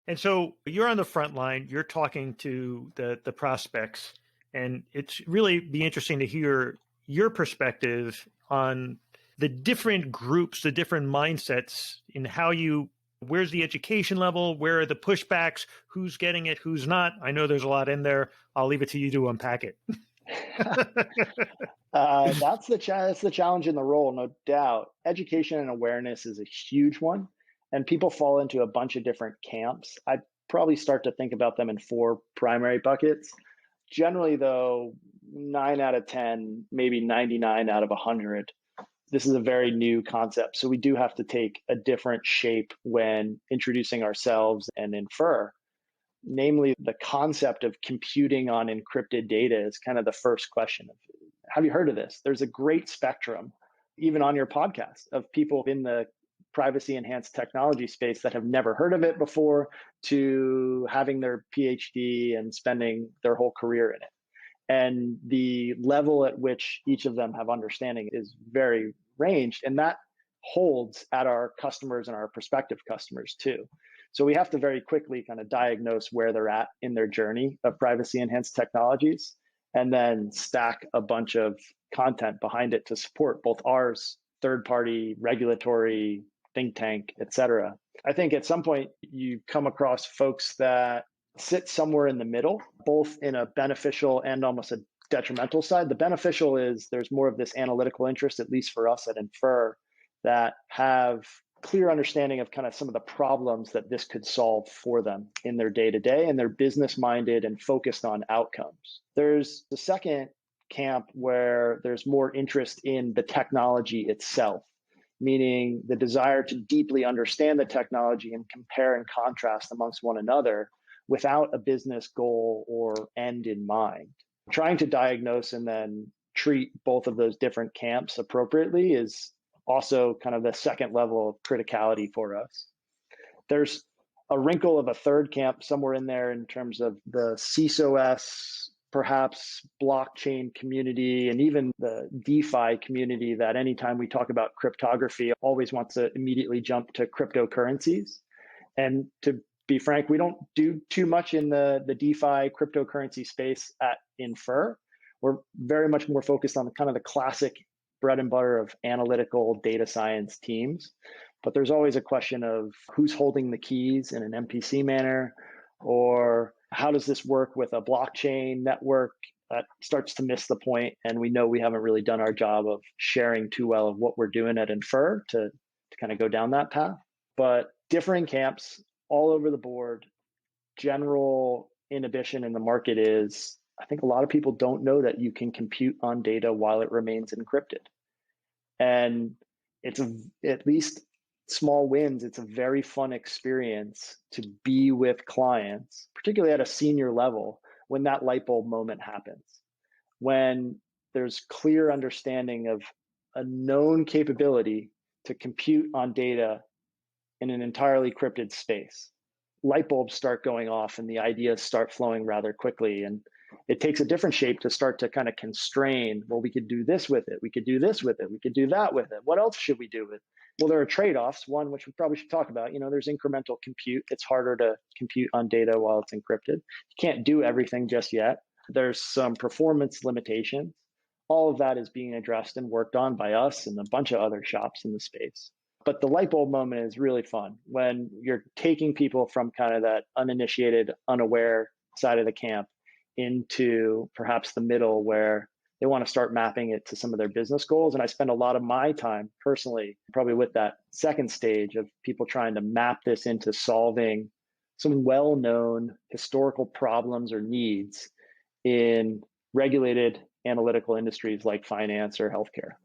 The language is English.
And so you're on the front line, you're talking to the prospects, and it's really be interesting to hear your perspective on the different groups, the different mindsets in how you, where's the education level, where are the pushbacks, who's getting it, who's not. I know there's a lot in there. I'll leave it to you to unpack it. That's the challenge in the role, no doubt. Education and awareness is a huge one, and people fall into a bunch of different camps. I probably start to think about them in four primary buckets. Generally, though, 9 out of 10, maybe 99 out of 100, this is a very new concept. So we do have to take a different shape when introducing ourselves and infer. Namely, the concept of computing on encrypted data is kind of the first question. Have you heard of this? There's a great spectrum, even on your podcast, of people in the privacy enhanced technology space that have never heard of it before to having their PhD and spending their whole career in it. And the level at which each of them have understanding is very ranged. And that holds at our customers and our prospective customers too. So we have to very quickly kind of diagnose where they're at in their journey of privacy enhanced technologies, and then stack a bunch of content behind it to support both ours, third party, regulatory, think tank, et cetera. I think at some point you come across folks that sit somewhere in the middle, both in a beneficial and almost a detrimental side. The beneficial is there's more of this analytical interest, at least for us at Infer, that have clear understanding of kind of some of the problems that this could solve for them in their day to day, and they're business minded and focused on outcomes. There's the second camp where there's more interest in the technology itself, meaning the desire to deeply understand the technology and compare and contrast amongst one another without a business goal or end in mind. Trying to diagnose and then treat both of those different camps appropriately is also kind of the second level of criticality for us. There's a wrinkle of a third camp somewhere in there in terms of the CISOS, perhaps blockchain community, and even the DeFi community that anytime we talk about cryptography always wants to immediately jump to cryptocurrencies. And to be frank, we don't do too much in the DeFi cryptocurrency space at Infer. We're very much more focused on the kind of the classic bread and butter of analytical data science teams. But there's always a question of who's holding the keys in an MPC manner, or how does this work with a blockchain network that starts to miss the point. And we know we haven't really done our job of sharing too well of what we're doing at Infer to kind of go down that path. But differing camps all over the board. General inhibition in the market is, I think a lot of people don't know that you can compute on data while it remains encrypted. And it's at least small wins. It's a very fun experience to be with clients, particularly at a senior level, when that light bulb moment happens, when there's clear understanding of a known capability to compute on data in an entirely cryptid space. Light bulbs start going off and the ideas start flowing rather quickly. And it takes a different shape to start to kind of constrain, well, we could do this with it. We could do this with it. We could do that with it. What else should we do with it? Well, there are trade-offs. One, which we probably should talk about, there's incremental compute. It's harder to compute on data while it's encrypted. You can't do everything just yet. There's some performance limitations. All of that is being addressed and worked on by us and a bunch of other shops in the space. But the light bulb moment is really fun when you're taking people from kind of that uninitiated, unaware side of the camp into perhaps the middle where they want to start mapping it to some of their business goals. And I spend a lot of my time personally, probably with that second stage of people trying to map this into solving some well-known historical problems or needs in regulated analytical industries like finance or healthcare.